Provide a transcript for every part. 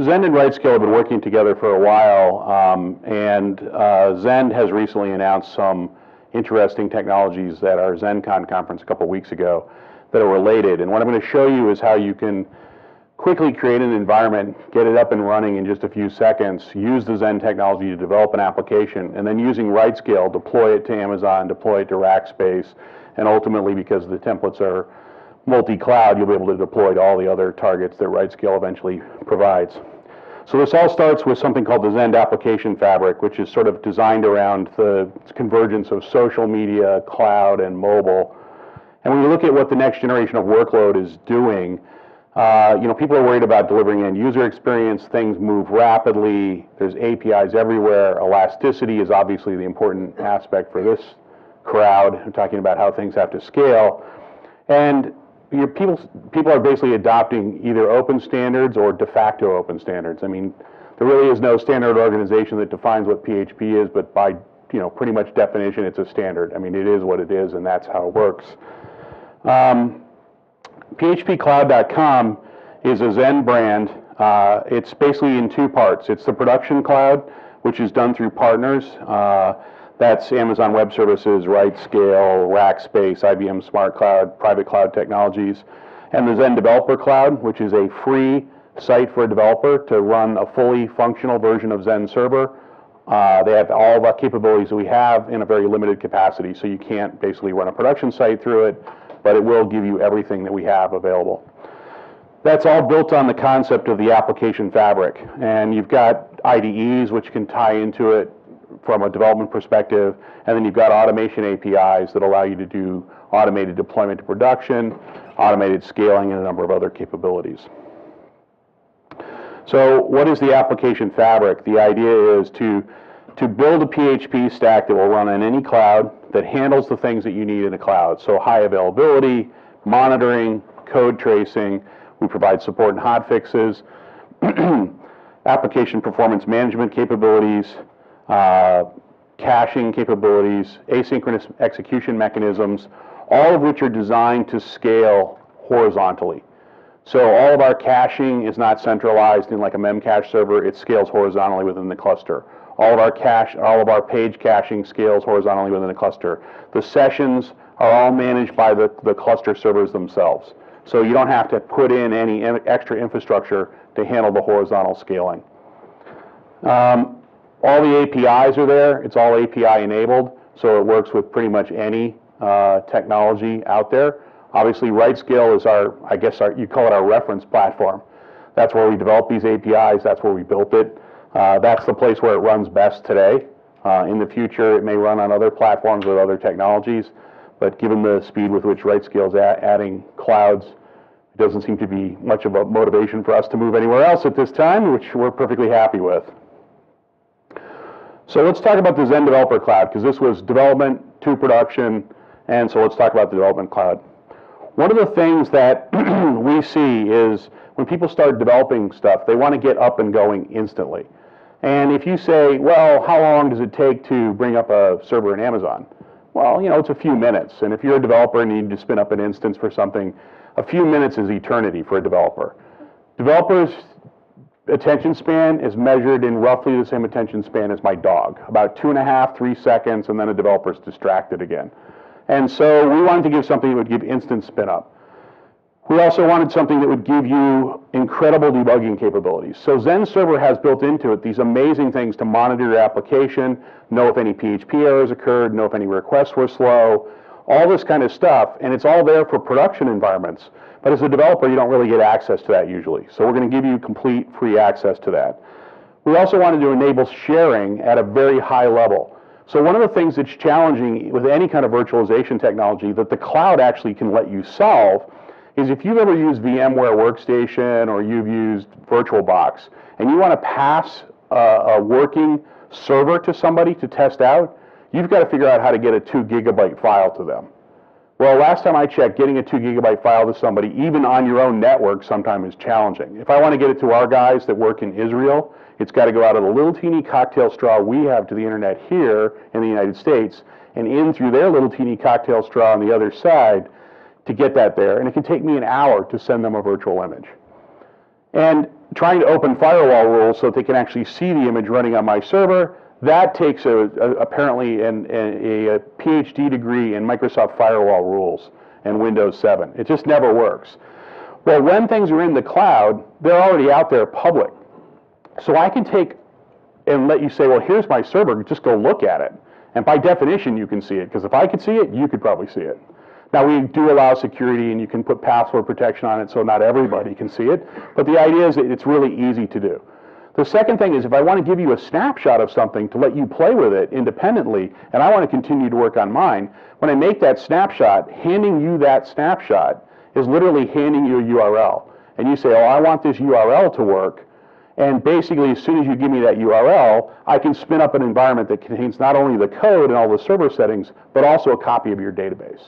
Zend and RightScale have been working together for a while, and Zend has recently announced some interesting technologies at our ZenCon conference a couple weeks ago that are related. And what I'm going to show you is how you can quickly create an environment, get it up and running in just a few seconds, use the Zend technology to develop an application, and then using RightScale, deploy it to Amazon, deploy it to Rackspace, and ultimately, because the templates are multi-cloud, you'll be able to deploy to all the other targets that RightScale eventually provides. So this all starts with something called the Zend Application Fabric, which is sort of designed around the convergence of social media, cloud, and mobile. And when you look at what the next generation of workload is doing, people are worried about delivering end user experience. Things move rapidly. There's APIs everywhere. Elasticity is obviously the important aspect for this crowd. I'm talking about how things have to scale. And people are basically adopting either open standards or de facto open standards. I mean, there really is no standard organization that defines what PHP is, but by pretty much definition, it's a standard. I mean, it is what it is, and that's how it works. PHPcloud.com is a Zen brand. It's basically in two parts. It's the production cloud, which is done through partners. That's Amazon Web Services, RightScale, Rackspace, IBM Smart Cloud, private cloud technologies, and the Zen Developer Cloud, which is a free site for a developer to run a fully functional version of Zen Server. They have all the capabilities that we have in a very limited capacity, so you can't basically run a production site through it, but it will give you everything that we have available. That's all built on the concept of the application fabric, and you've got IDEs which can tie into it from a development perspective, and then you've got automation APIs that allow you to do automated deployment to production, automated scaling, and a number of other capabilities. So what is the application fabric? The idea is to build a PHP stack that will run on any cloud that handles the things that you need in a cloud. So high availability, monitoring, code tracing. We provide support and hotfixes, application performance management capabilities, caching capabilities, asynchronous execution mechanisms, all of which are designed to scale horizontally. So all of our caching is not centralized in like a memcache server, it scales horizontally within the cluster. All of our page caching scales horizontally within the cluster. The sessions are all managed by the cluster servers themselves. So you don't have to put in any extra infrastructure to handle the horizontal scaling. All the APIs are there. It's all API enabled, so it works with pretty much any technology out there. Obviously, RightScale is you call it our reference platform. That's where we develop these APIs. That's where we built it. That's the place where it runs best today. In the future, it may run on other platforms with other technologies, but given the speed with which RightScale is adding clouds, it doesn't seem to be much of a motivation for us to move anywhere else at this time, which we're perfectly happy with. So let's talk about the Zen Developer Cloud, because this was development to production, and so let's talk about the development cloud. One of the things that we see is when people start developing stuff, they want to get up and going instantly. And if you say, well, how long does it take to bring up a server in Amazon? Well, it's a few minutes. And if you're a developer and you need to spin up an instance for something, a few minutes is eternity for a developer. Developers' attention span is measured in roughly the same attention span as my dog, about 2.5, 3 seconds, and then a developer's distracted again. And so we wanted to give something that would give instant spin up. We also wanted something that would give you incredible debugging capabilities. So Zend Server has built into it these amazing things to monitor your application, know if any PHP errors occurred, know if any requests were slow, all this kind of stuff, and it's all there for production environments. But as a developer, you don't really get access to that usually. So we're going to give you complete free access to that. We also wanted to enable sharing at a very high level. So one of the things that's challenging with any kind of virtualization technology that the cloud actually can let you solve is if you've ever used VMware Workstation or you've used VirtualBox and you want to pass a working server to somebody to test out, you've got to figure out how to get a 2 gigabyte file to them. Well, last time I checked, getting a 2 gigabyte file to somebody, even on your own network, sometimes is challenging. If I want to get it to our guys that work in Israel, it's got to go out of the little teeny cocktail straw we have to the internet here in the United States and in through their little teeny cocktail straw on the other side to get that there. And it can take me an hour to send them a virtual image. And trying to open firewall rules so that they can actually see the image running on my server, that takes apparently a PhD degree in Microsoft firewall rules and Windows 7. It just never works. Well, when things are in the cloud, they're already out there public. So I can take and let you say, well, here's my server, just go look at it. And by definition, you can see it, because if I could see it, you could probably see it. Now, we do allow security, and you can put password protection on it so not everybody can see it, but the idea is that it's really easy to do. The second thing is, if I want to give you a snapshot of something to let you play with it independently, and I want to continue to work on mine, when I make that snapshot, handing you that snapshot is literally handing you a URL. And you say, oh, I want this URL to work, and basically as soon as you give me that URL, I can spin up an environment that contains not only the code and all the server settings, but also a copy of your database.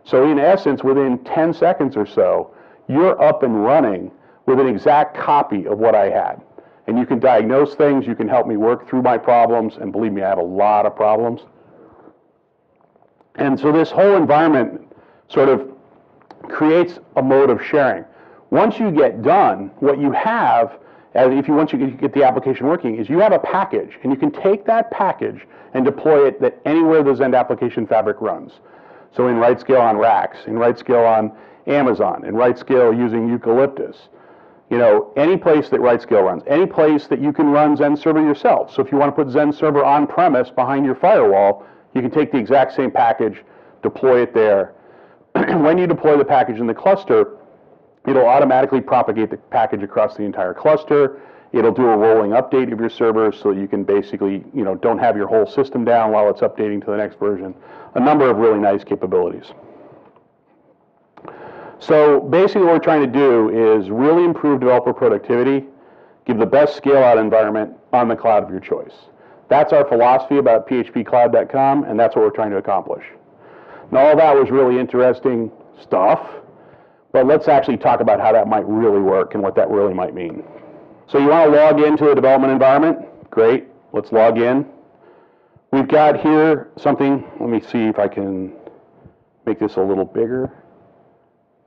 So in essence, within 10 seconds or so, you're up and running with an exact copy of what I had. And you can diagnose things, you can help me work through my problems, and believe me, I have a lot of problems. And so this whole environment sort of creates a mode of sharing. Once you get done, what you have, once you get the application working, is you have a package, and you can take that package and deploy it anywhere the Zend application fabric runs. So in RightScale on racks, in RightScale on Amazon, in RightScale using Eucalyptus, any place that RightScale runs, any place that you can run Zend Server yourself. So if you want to put Zend Server on premise behind your firewall, you can take the exact same package, deploy it there. When you deploy the package in the cluster, it'll automatically propagate the package across the entire cluster. It'll do a rolling update of your server so you can basically, don't have your whole system down while it's updating to the next version. A number of really nice capabilities. So basically what we're trying to do is really improve developer productivity, give the best scale-out environment on the cloud of your choice. That's our philosophy about phpcloud.com, and that's what we're trying to accomplish. Now, all that was really interesting stuff, but let's actually talk about how that might really work and what that really might mean. So you want to log into a development environment? Great, let's log in. We've got here something, let me see if I can make this a little bigger.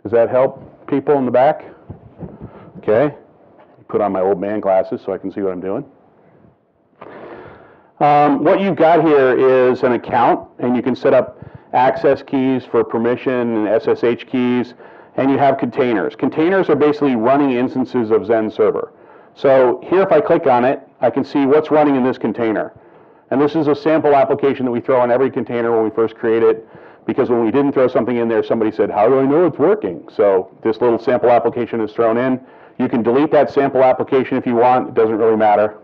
Does that help people in the back? Okay. Put on my old man glasses so I can see what I'm doing. What you've got here is an account, and you can set up access keys for permission and SSH keys, and you have containers. Containers are basically running instances of Zend Server. So here, if I click on it, I can see what's running in this container. And this is a sample application that we throw in every container when we first create it, because when we didn't throw something in there, somebody said, how do I know it's working? So this little sample application is thrown in. You can delete that sample application if you want. It doesn't really matter.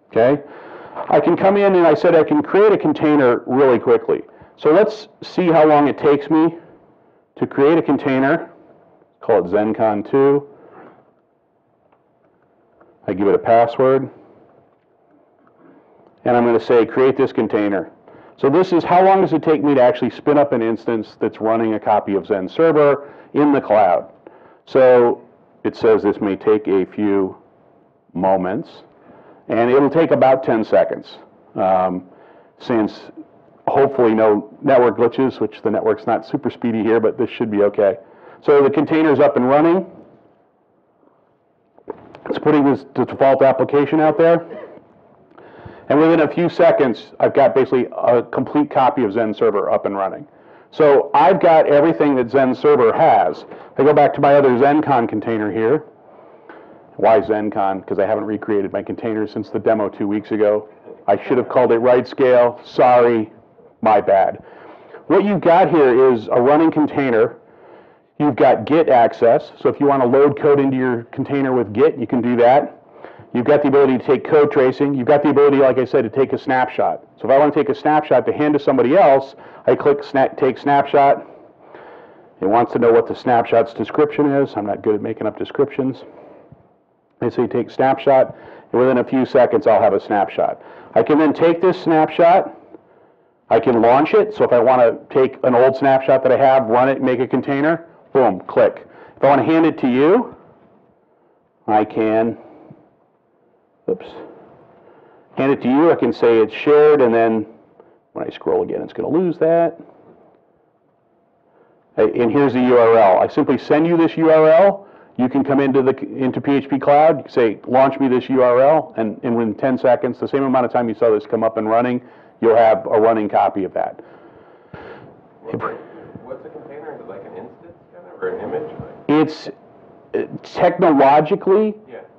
Okay? I can come in, and I said I can create a container really quickly. So let's see how long it takes me to create a container. Call it ZenCon2. I give it a password. And I'm going to say, create this container. So this is how long does it take me to actually spin up an instance that's running a copy of Zend Server in the cloud. So it says this may take a few moments, and it'll take about 10 seconds, since hopefully no network glitches, which the network's not super speedy here, but this should be okay. So the container's up and running. It's putting this default application out there. And within a few seconds, I've got basically a complete copy of Zend Server up and running. So I've got everything that Zend Server has. If I go back to my other ZenCon container here. Why ZenCon? Because I haven't recreated my container since the demo 2 weeks ago. I should have called it RightScale. Sorry, my bad. What you've got here is a running container. You've got Git access. So if you want to load code into your container with Git, you can do that. You've got the ability to take code tracing. You've got the ability, like I said, to take a snapshot. So if I want to take a snapshot to hand to somebody else, I click take snapshot. It wants to know what the snapshot's description is. I'm not good at making up descriptions. I say take snapshot, and within a few seconds I'll have a snapshot. I can then take this snapshot. I can launch it. So if I want to take an old snapshot that I have, run it, make a container, boom, click. If I want to hand it to you, I can hand it to you. I can say it's shared, and then when I scroll again, it's going to lose that. And here's the URL. I simply send you this URL. You can come into PHP Cloud, say, launch me this URL, and within 10 seconds, the same amount of time you saw this come up and running, you'll have a running copy of that. What's a container? Is it like an instance kind of, or an image? It's technologically,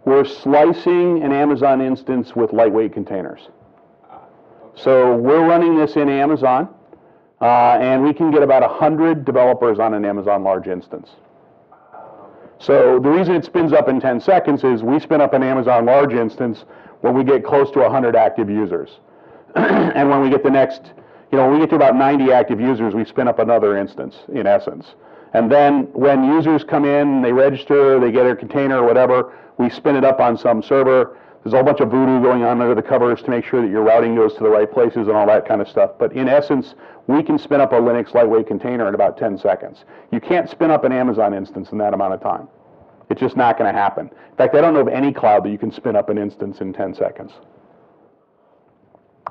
we're slicing an Amazon instance with lightweight containers. Okay. So we're running this in Amazon, and we can get about 100 developers on an Amazon large instance. So the reason it spins up in 10 seconds is we spin up an Amazon large instance when we get close to 100 active users. And when we get the next, when we get to about 90 active users, we spin up another instance, in essence. And then when users come in, they register, they get their container or whatever, we spin it up on some server. There's a whole bunch of voodoo going on under the covers to make sure that your routing goes to the right places and all that kind of stuff. But in essence, we can spin up a Linux lightweight container in about 10 seconds. You can't spin up an Amazon instance in that amount of time. It's just not going to happen. In fact, I don't know of any cloud that you can spin up an instance in 10 seconds.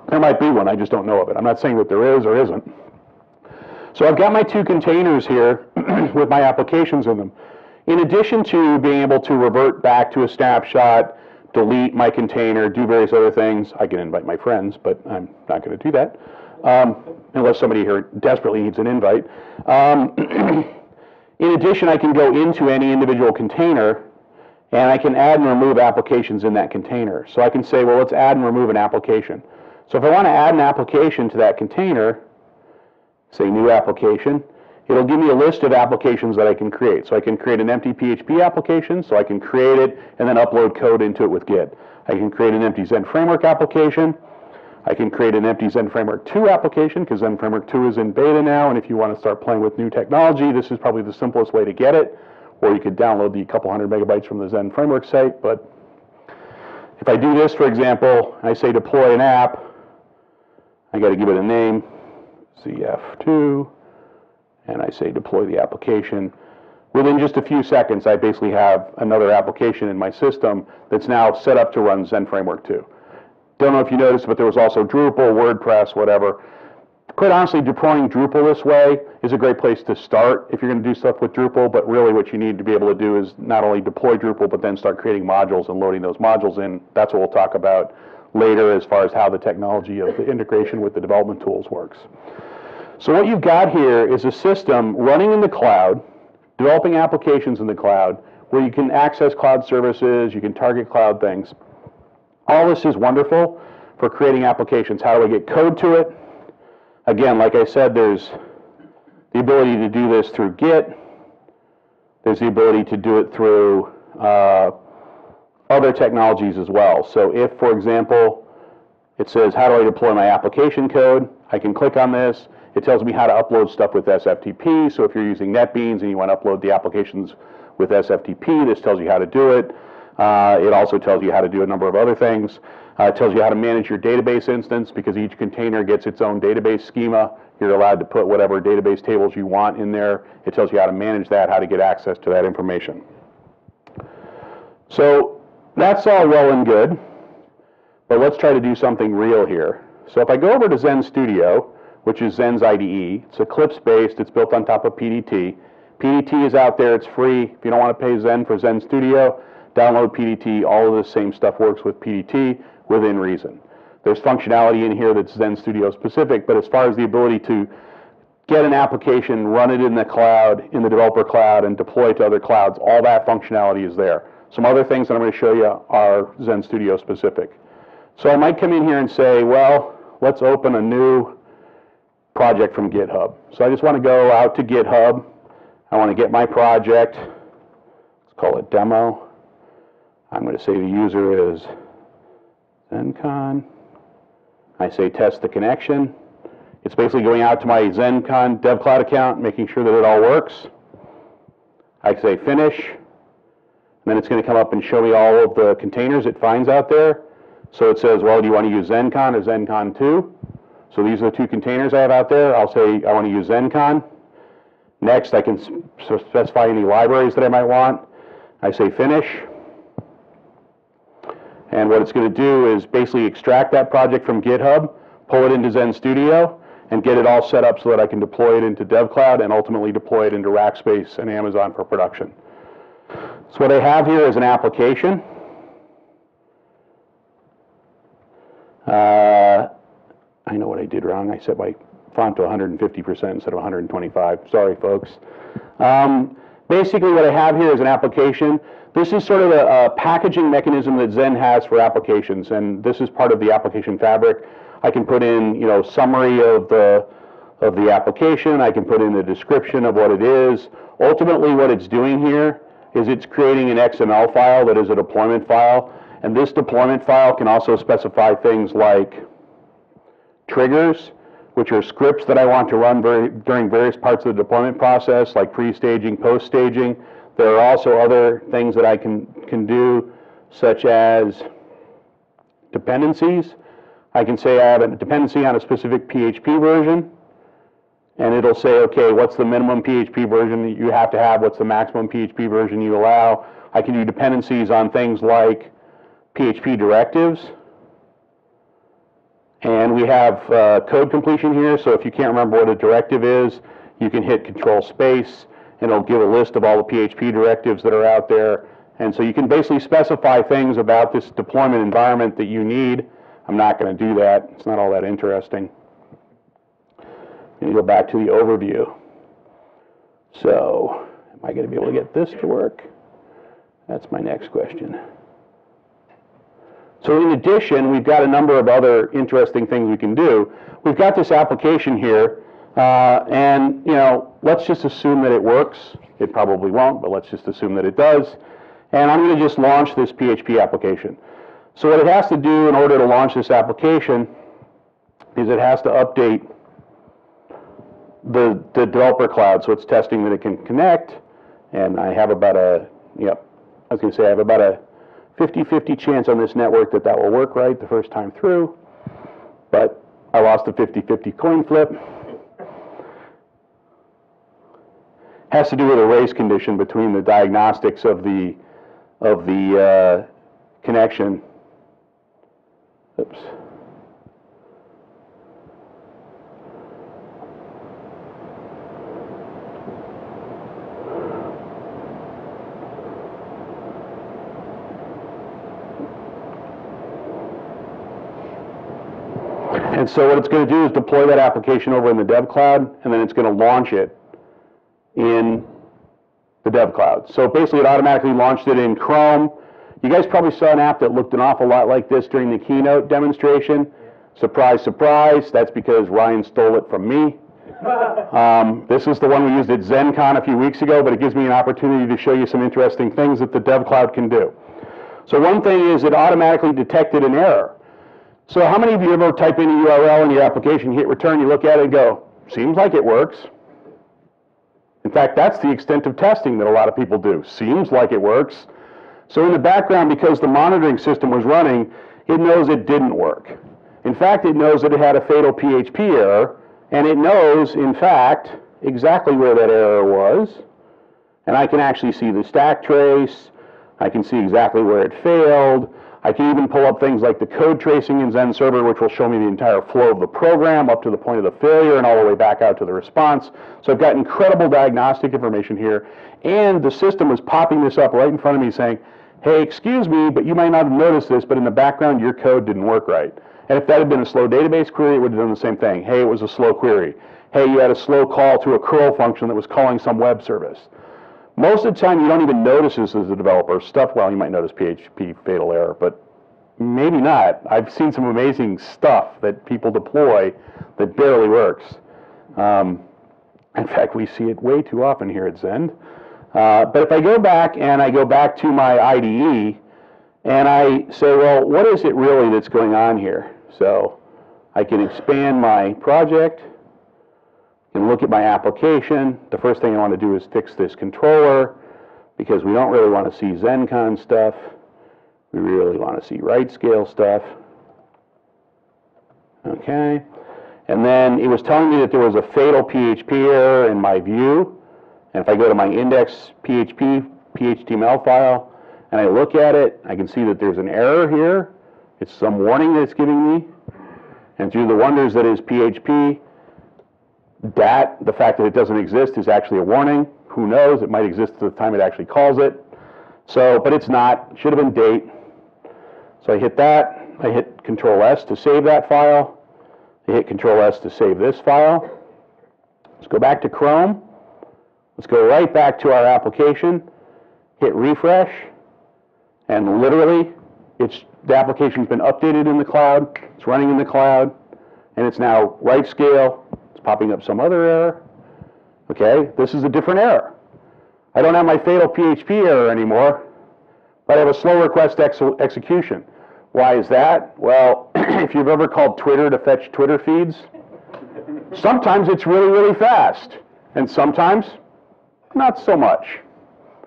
There might be one, I just don't know of it. I'm not saying that there is or isn't. So I've got my two containers here with my applications in them. In addition to being able to revert back to a snapshot, delete my container, do various other things. I can invite my friends, but I'm not going to do that, unless somebody here desperately needs an invite. In addition, I can go into any individual container, and I can add and remove applications in that container. So I can say, well, let's add and remove an application. So if I want to add an application to that container, say new application, it'll give me a list of applications that I can create. So I can create an empty PHP application, so I can create it and then upload code into it with Git. I can create an empty Zend Framework application. I can create an empty Zend Framework 2 application, because Zend Framework 2 is in beta now, and if you want to start playing with new technology, this is probably the simplest way to get it. Or you could download the couple hundred megabytes from the Zend Framework site. But if I do this, for example, I say deploy an app, I got to give it a name, ZF2, and I say deploy the application. Within just a few seconds, I basically have another application in my system that's now set up to run Zend Framework 2. Don't know if you noticed, but there was also Drupal, WordPress, whatever. Quite honestly, deploying Drupal this way is a great place to start if you're going to do stuff with Drupal, but really what you need to be able to do is not only deploy Drupal, but then start creating modules and loading those modules in. That's what we'll talk about later as far as how the technology of the integration with the development tools works. So what you've got here is a system running in the cloud, developing applications in the cloud, where you can access cloud services, you can target cloud things. All this is wonderful for creating applications. How do I get code to it? Again, like I said, there's the ability to do this through Git. There's the ability to do it through other technologies as well. So if, for example, it says, how do I deploy my application code? I can click on this. It tells me how to upload stuff with SFTP. So if you're using NetBeans and you want to upload the applications with SFTP, this tells you how to do it. It also tells you how to do a number of other things. It tells you how to manage your database instance, because each container gets its own database schema. You're allowed to put whatever database tables you want in there. It tells you how to manage that, how to get access to that information. So that's all well and good, but let's try to do something real here. So if I go over to Zend Studio, which is Zen's IDE, it's Eclipse-based, it's built on top of PDT. PDT is out there, it's free. If you don't want to pay Zend for Zend Studio, download PDT. All of the same stuff works with PDT within reason. There's functionality in here that's Zend Studio specific, but as far as the ability to get an application, run it in the cloud, in the developer cloud, and deploy it to other clouds, all that functionality is there. Some other things that I'm going to show you are Zend Studio specific. So I might come in here and say, well, let's open a new project from GitHub. So I just want to go out to GitHub. I want to get my project. Let's call it demo. I'm going to say the user is ZenCon. I say test the connection. It's basically going out to my ZenCon Dev Cloud account, making sure that it all works. I say finish. And then it's going to come up and show me all of the containers it finds out there. So it says, well, do you want to use ZenCon or ZenCon 2? So these are the two containers I have out there. I'll say I want to use ZenCon. Next, I can specify any libraries that I might want. I say finish. And what it's going to do is basically extract that project from GitHub, pull it into Zend Studio, and get it all set up so that I can deploy it into DevCloud and ultimately deploy it into Rackspace and Amazon for production. So what I have here is an application. I know what I did wrong. I set my font to 150% instead of 125. Sorry, folks. Basically, what I have here is an application. This is sort of a packaging mechanism that Zen has for applications, and this is part of the application fabric. I can put in, summary of the application. I can put in the description of what it is. Ultimately, what it's doing here is it's creating an XML file that is a deployment file, and this deployment file can also specify things like triggers, which are scripts that I want to run during various parts of the deployment process, like pre-staging, post-staging. There are also other things that I can do, such as dependencies. I can say I have a dependency on a specific PHP version, and it'll say, okay, what's the minimum PHP version that you have to have? What's the maximum PHP version you allow? I can do dependencies on things like PHP directives. And we have code completion here, so if you can't remember what a directive is, you can hit Control Space, and it'll give a list of all the PHP directives that are out there. And so you can basically specify things about this deployment environment that you need. I'm not going to do that. It's not all that interesting. I'm going to go back to the overview. So, am I going to be able to get this to work? That's my next question. So in addition, we've got a number of other interesting things we can do. We've got this application here, and let's just assume that it works. It probably won't, but let's just assume that it does. And I'm going to just launch this PHP application. So what it has to do in order to launch this application is it has to update the developer cloud, so it's testing that it can connect, and I have about a 50-50 chance on this network that will work right the first time through, but I lost a 50-50 coin flip. Has to do with a race condition between the diagnostics of the connection. Oops. And so what it's going to do is deploy that application over in the dev cloud, and then it's going to launch it in the dev cloud. So basically it automatically launched it in Chrome. You guys probably saw an app that looked an awful lot like this during the keynote demonstration. Surprise, surprise, that's because Ryan stole it from me. This is the one we used at ZenCon a few weeks ago, but it gives me an opportunity to show you some interesting things that the dev cloud can do. So one thing is it automatically detected an error. So how many of you ever type in a URL in your application, hit return, you look at it and go, seems like it works. In fact, that's the extent of testing that a lot of people do. Seems like it works. So in the background, because the monitoring system was running, it knows it didn't work. In fact, it knows that it had a fatal PHP error, and it knows, in fact, exactly where that error was. And I can actually see the stack trace. I can see exactly where it failed. I can even pull up things like the code tracing in Zend Server, which will show me the entire flow of the program up to the point of the failure and all the way back out to the response. So I've got incredible diagnostic information here. And the system was popping this up right in front of me saying, hey, excuse me, but you might not have noticed this, but in the background, your code didn't work right. And if that had been a slow database query, it would have done the same thing. Hey, it was a slow query. Hey, you had a slow call to a curl function that was calling some web service. Most of the time, you don't even notice this as a developer. Well, you might notice PHP fatal error, but maybe not. I've seen some amazing stuff that people deploy that barely works. In fact, we see it way too often here at Zend. But if I go back and I go back to my IDE and I say, well, what is it really that's going on here? So I can expand my project and look at my application. The first thing I want to do is fix this controller because we don't really want to see ZenCon stuff. We really want to see RightScale stuff. Okay. And then it was telling me that there was a fatal PHP error in my view. And if I go to my index PHP HTML file and I look at it, I can see that there's an error here. It's some warning that it's giving me. And through the wonders that is PHP, the fact that it doesn't exist is actually a warning. Who knows? It might exist at the time it actually calls it. So, but it's not. It should have been date. So I hit that. I hit Control S to save that file. I hit Control S to save this file. Let's go back to Chrome. Let's go right back to our application. Hit refresh. And literally, the application's been updated in the cloud. It's running in the cloud. And it's now RightScale. It's popping up some other error. Okay, this is a different error. I don't have my fatal PHP error anymore, but I have a slow request execution. Why is that? Well, if you've ever called Twitter to fetch Twitter feeds, sometimes it's really, really fast, and sometimes not so much.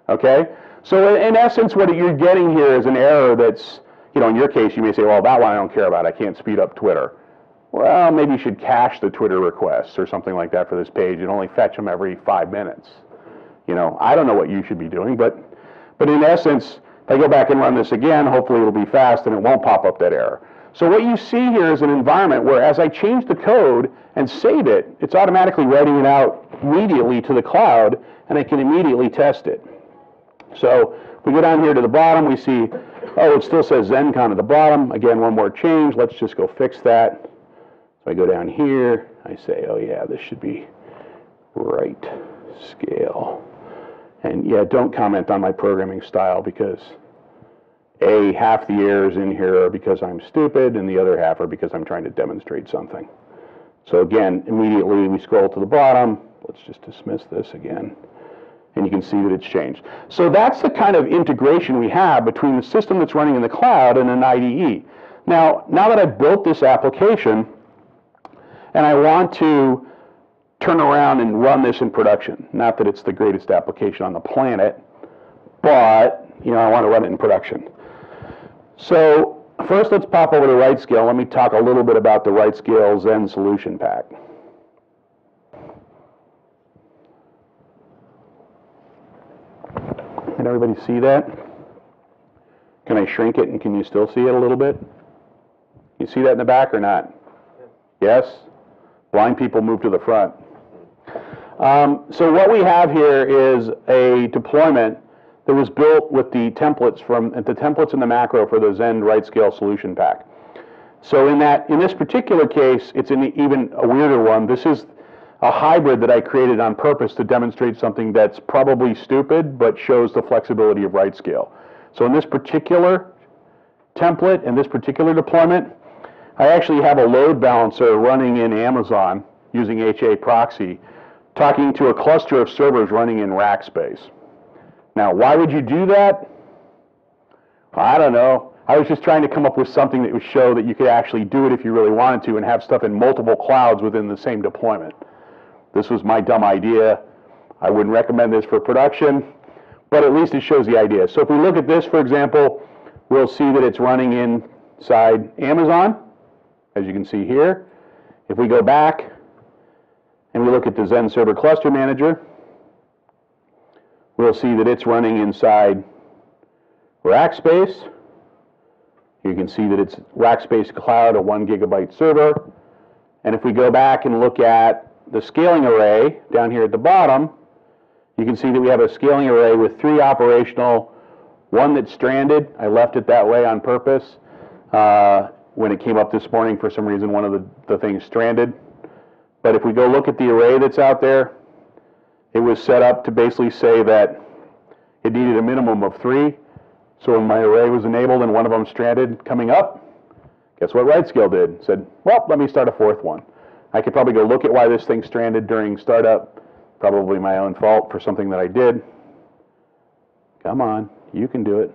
Okay? So in essence, what you're getting here is an error that's, in your case, you may say, well, that one I don't care about. I can't speed up Twitter. Well, maybe you should cache the Twitter requests or something like that for this page and only fetch them every 5 minutes. I don't know what you should be doing, but in essence, if I go back and run this again, hopefully it'll be fast and it won't pop up that error. So what you see here is an environment where as I change the code and save it, it's automatically writing it out immediately to the cloud, and I can immediately test it. So if we go down here to the bottom, we see, oh, it still says ZenCon at the bottom. Again, one more change. Let's just go fix that. So I go down here. I say, oh, yeah, this should be RightScale. And yeah, don't comment on my programming style because half the errors in here are because I'm stupid and the other half are because I'm trying to demonstrate something. So again, immediately we scroll to the bottom. Let's just dismiss this again. And you can see that it's changed. So that's the kind of integration we have between the system that's running in the cloud and an IDE. Now that I've built this application and I want to turn around and run this in production, not that it's the greatest application on the planet, but I want to run it in production. So first let's pop over to RightScale. Let me talk a little bit about the RightScale Zend Solution Pack. Can everybody see that? Can I shrink it and can you still see it a little bit? You see that in the back or not? Yes? Blind people move to the front. So what we have here is a deployment that was built with the templates in the macro for the Zend RightScale Solution Pack. So in this particular case, it's even a weirder one. This is a hybrid that I created on purpose to demonstrate something that's probably stupid, but shows the flexibility of RightScale. So in this particular template, in this particular deployment, I actually have a load balancer running in Amazon using HA proxy, talking to a cluster of servers running in rack space. Now, why would you do that? I don't know. I was just trying to come up with something that would show that you could actually do it if you really wanted to and have stuff in multiple clouds within the same deployment. This was my dumb idea. I wouldn't recommend this for production, but at least it shows the idea. So if we look at this, for example, we'll see that it's running inside Amazon, as you can see here. If we go back and we look at the Zend Server Cluster Manager, we'll see that it's running inside Rackspace. You can see that it's Rackspace Cloud, a 1 GB server. And if we go back and look at the scaling array down here at the bottom, you can see that we have a scaling array with 3 operational, one that's stranded. I left it that way on purpose. When it came up this morning, for some reason, one of the things stranded. But if we go look at the array that's out there, it was set up to basically say that it needed a minimum of 3. So when my array was enabled and one of them stranded coming up, guess what RightScale did? Said, well, let me start a 4th one. I could probably go look at why this thing stranded during startup. Probably my own fault for something that I did. Come on, you can do it.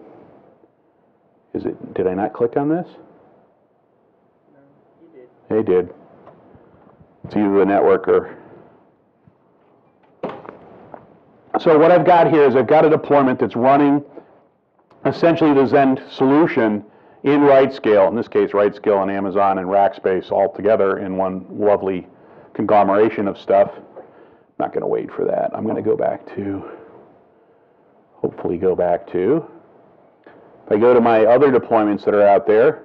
Did I not click on this? No, you did. They did. It's either the network or... So what I've got here is I've got a deployment that's running essentially the Zend solution in RightScale, in this case RightScale and Amazon and Rackspace all together in one lovely conglomeration of stuff. I'm not going to wait for that. I'm going to go back to, hopefully go back to, if I go to my other deployments that are out there,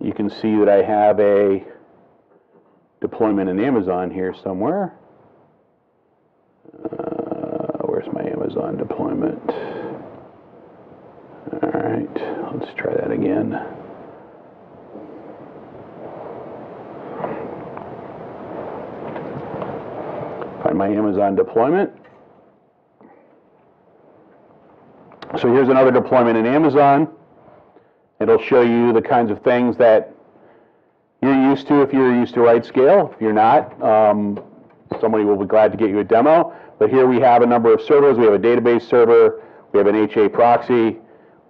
you can see that I have a deployment in Amazon here somewhere. Where's my Amazon deployment? All right, let's try that again. Find my Amazon deployment. So here's another deployment in Amazon. It'll show you the kinds of things that you're used to if you're used to RightScale. If you're not, somebody will be glad to get you a demo. But here we have a number of servers. We have a database server. We have an HA proxy.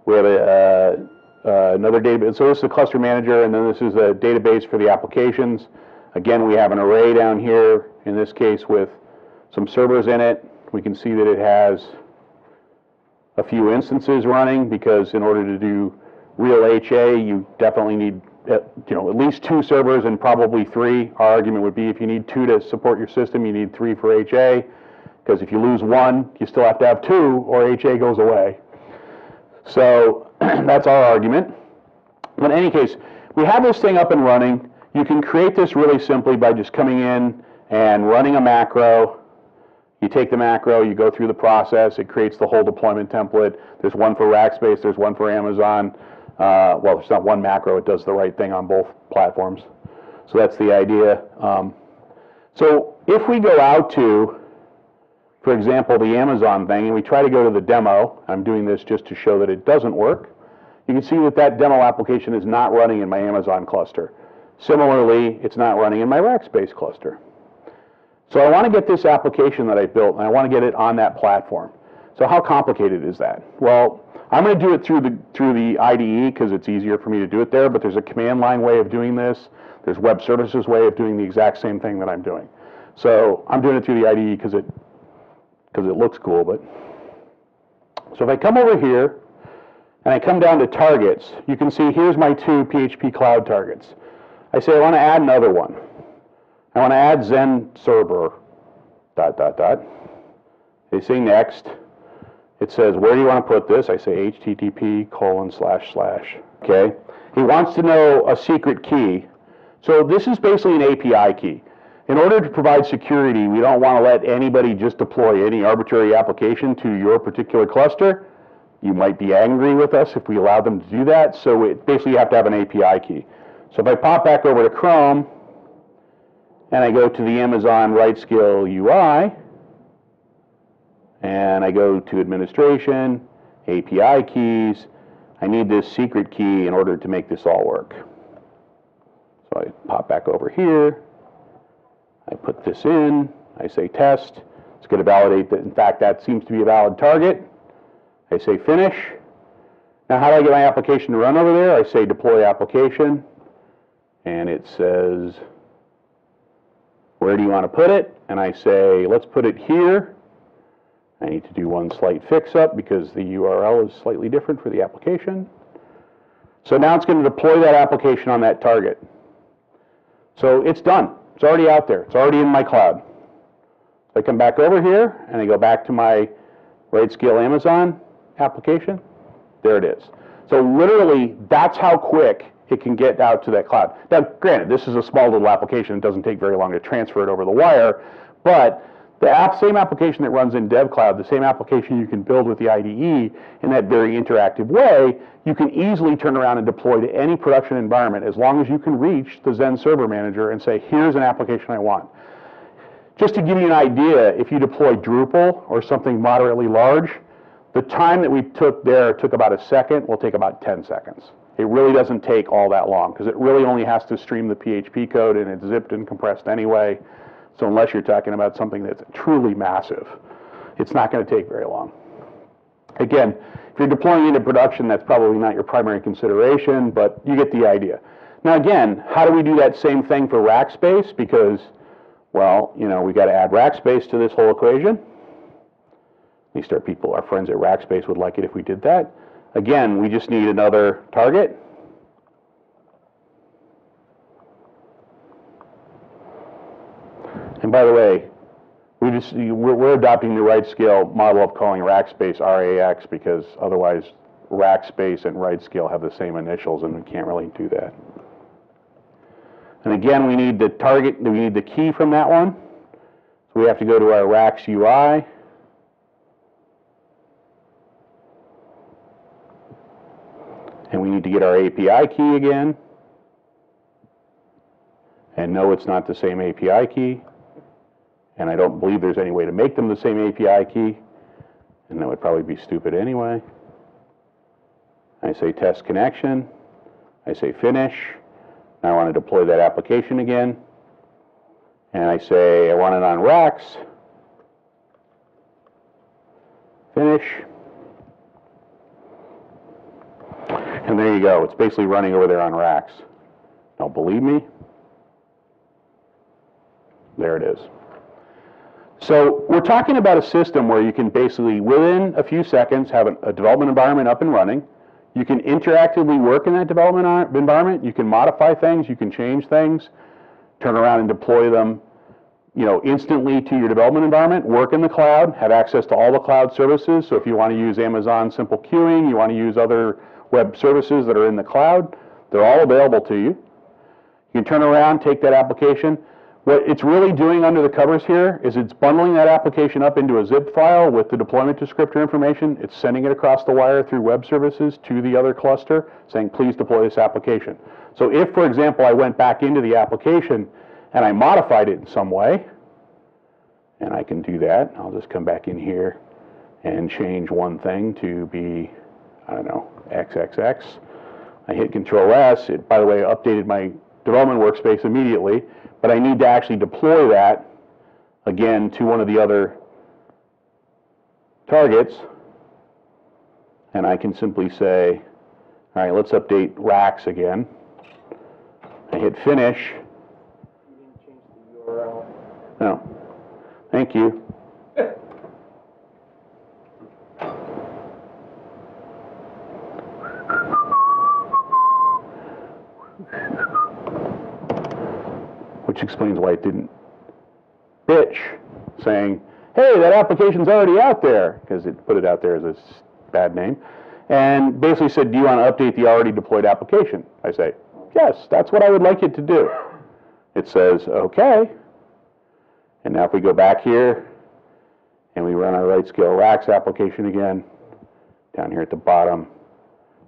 We have another database. So this is a cluster manager, and then this is a database for the applications. Again, we have an array down here, in this case with some servers in it. We can see that it has a few instances running, because in order to do real HA, you definitely need at least 2 servers and probably 3. Our argument would be if you need 2 to support your system, you need 3 for HA, because if you lose 1, you still have to have 2 or HA goes away. So that's our argument. But in any case, we have this thing up and running. You can create this really simply by just coming in and running a macro. You take the macro, you go through the process, it creates the whole deployment template. There's one for Rackspace, there's one for Amazon. Well, it's not one macro, it does the right thing on both platforms. So that's the idea. So if we go out to, for example, the Amazon thing, and we try to go to the demo, I'm doing this just to show that it doesn't work, you can see that that demo application is not running in my Amazon cluster. Similarly, it's not running in my Rackspace cluster. So I want to get this application that I built, and I want to get it on that platform. So how complicated is that? Well, I'm going to do it through the IDE because it's easier for me to do it there, but there's a command line way of doing this. There's web services way of doing the exact same thing that I'm doing. So I'm doing it through the IDE because it looks cool. But so if I come over here and I come down to targets, you can see here's my 2 PHP Cloud targets. I say I want to add another one. I want to add Zen server, ... They say next. It says, where do you want to put this? I say http:// Okay. He wants to know a secret key. So this is basically an API key. In order to provide security, we don't want to let anybody just deploy any arbitrary application to your particular cluster. You might be angry with us if we allow them to do that. So basically you have to have an API key. So if I pop back over to Chrome, and I go to the Amazon RightScale UI, and I go to administration, API keys, I need this secret key in order to make this all work. So I pop back over here, I put this in, I say test, it's going to validate that in fact that seems to be a valid target. I say finish. Now how do I get my application to run over there? I say deploy application, and it says, where do you want to put it? And I say, let's put it here. I need to do one slight fix-up because the URL is slightly different for the application. So now it's going to deploy that application on that target. So it's done. It's already out there. It's already in my cloud. So I come back over here, and I go back to my RightScale Amazon application. There it is. So literally, that's how quick it can get out to that cloud. Now, granted, this is a small little application. It doesn't take very long to transfer it over the wire, but the same application that runs in DevCloud, the same application you can build with the IDE in that very interactive way, you can easily turn around and deploy to any production environment as long as you can reach the Zen Server Manager and say, here's an application I want. Just to give you an idea, if you deploy Drupal or something moderately large, the time that we took there took about a second, will take about 10 seconds. It really doesn't take all that long because it really only has to stream the PHP code, and it's zipped and compressed anyway. So unless you're talking about something that's truly massive, it's not going to take very long. Again, if you're deploying into production, that's probably not your primary consideration, but you get the idea. Now again, how do we do that same thing for Rackspace? Because, well, we got to add Rackspace to this whole equation. At least our friends at Rackspace would like it if we did that. Again, we just need another target. And by the way, we're adopting the RightScale model of calling Rackspace RAX because otherwise Rackspace and RightScale have the same initials and we can't really do that. And again, we need the target, we need the key from that one. So we have to go to our Rax UI. And we need to get our API key again. And no, it's not the same API key. And I don't believe there's any way to make them the same API key. And that would probably be stupid anyway. I say test connection. I say finish. Now I want to deploy that application again. And I say I want it on racks. Finish. And there you go. It's basically running over there on racks. Don't believe me? There it is. So we're talking about a system where you can basically, within a few seconds, have a development environment up and running. You can interactively work in that development environment. You can modify things. You can change things. Turn around and deploy them, instantly to your development environment. Work in the cloud. Have access to all the cloud services. So if you want to use Amazon Simple Queuing, you want to use other web services that are in the cloud, they're all available to you. You can turn around, take that application. What it's really doing under the covers here is it's bundling that application up into a zip file with the deployment descriptor information. It's sending it across the wire through web services to the other cluster, saying, please deploy this application. So if, for example, I went back into the application and I modified it in some way, and I can do that, I'll just come back in here and change one thing to be, I don't know, XXX. I hit Control S. It, by the way, updated my development workspace immediately. But I need to actually deploy that, again, to one of the other targets. And I can simply say, all right, let's update racks again. I hit finish. You didn't change the URL. No. Thank you. Which explains why it didn't bitch, saying, hey, that application's already out there, because it put it out there as a bad name, and basically said, do you want to update the already deployed application? I say, yes, that's what I would like it to do. It says, okay. And now if we go back here, and we run our RightScale Racks application again, down here at the bottom,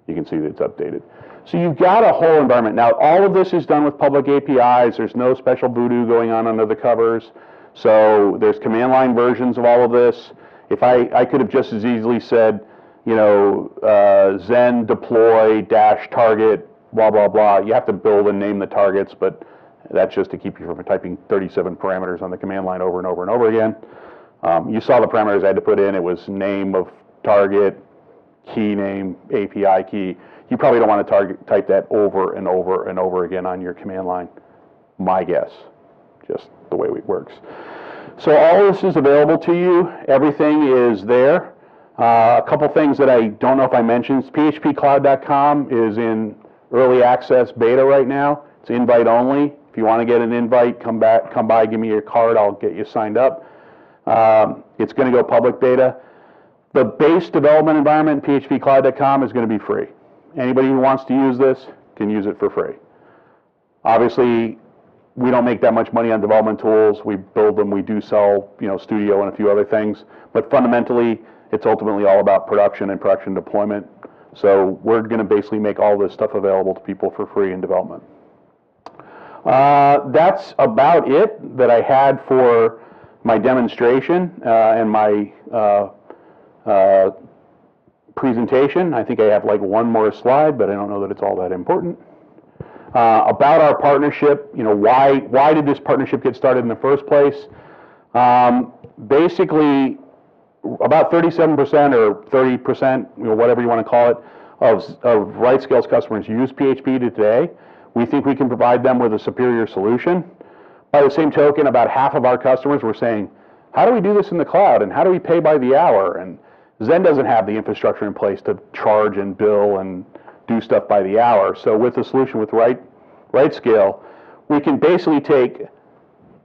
you can see that it's updated. So you've got a whole environment. Now, all of this is done with public APIs. There's no special voodoo going on under the covers. So there's command line versions of all of this. If I could have just as easily said, Zen deploy dash target, blah, blah, blah. You have to build and name the targets, but that's just to keep you from typing 37 parameters on the command line over and over and over again. You saw the parameters I had to put in. It was name of target, key name, API key. You probably don't want to type that over and over and over again on your command line. My guess, just the way it works. So all of this is available to you. Everything is there. A couple things that I don't know if I mentioned. PHPcloud.com is in early access beta right now. It's invite only. If you want to get an invite, come by, give me your card. I'll get you signed up. It's going to go public beta. The base development environment, phpcloud.com, is going to be free. Anybody who wants to use this can use it for free. Obviously, we don't make that much money on development tools. We build them. We do sell, Studio and a few other things. But fundamentally, it's ultimately all about production and production deployment. So we're going to basically make all this stuff available to people for free in development. That's about it that I had for my demonstration and my presentation. I think I have like one more slide, but I don't know that it's all that important. About our partnership, why did this partnership get started in the first place? Basically, about 37% or 30%, whatever you want to call it, of RightScale's customers use PHP today. We think we can provide them with a superior solution. By the same token, about half of our customers were saying, how do we do this in the cloud, and how do we pay by the hour? And Zen doesn't have the infrastructure in place to charge and bill and do stuff by the hour. So with the solution with RightScale, we can basically take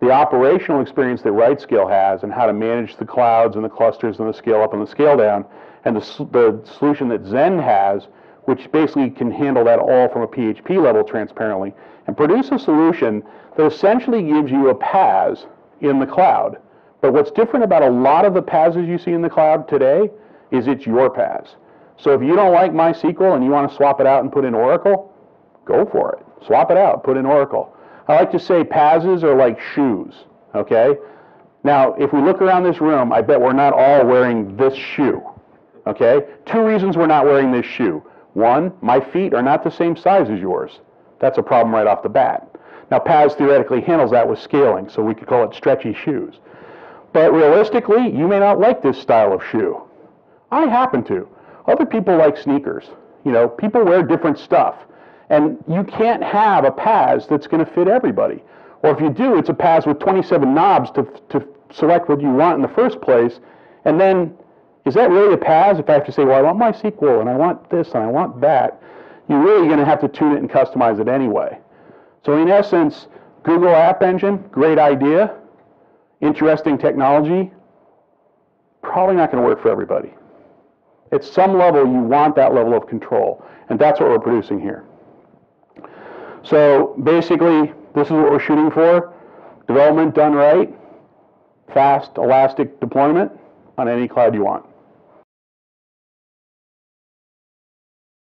the operational experience that RightScale has and how to manage the clouds and the clusters and the scale up and the scale down, and the solution that Zend has, which basically can handle that all from a PHP level transparently, and produce a solution that essentially gives you a PaaS in the cloud. But what's different about a lot of the PaaSes you see in the cloud today is it's your PaaS. So if you don't like MySQL and you want to swap it out and put in Oracle, go for it. Swap it out, put in Oracle. I like to say PASs are like shoes, okay? Now, if we look around this room, I bet we're not all wearing this shoe, okay? 2 reasons we're not wearing this shoe. 1, my feet are not the same size as yours. That's a problem right off the bat. Now, PAS theoretically handles that with scaling, so we could call it stretchy shoes. But realistically, you may not like this style of shoe. I happen to. Other people like sneakers. You know, people wear different stuff. And you can't have a PAS that's going to fit everybody. Or if you do, it's a PAS with 27 knobs to select what you want in the first place. And then, is that really a PAS if I have to say, well, I want MySQL, and I want this, and I want that? You're really going to have to tune it and customize it anyway. So in essence, Google App Engine, great idea. Interesting technology, probably not going to work for everybody. At some level, you want that level of control, and that's what we're producing here. So basically, this is what we're shooting for. Development done right, fast, elastic deployment on any cloud you want.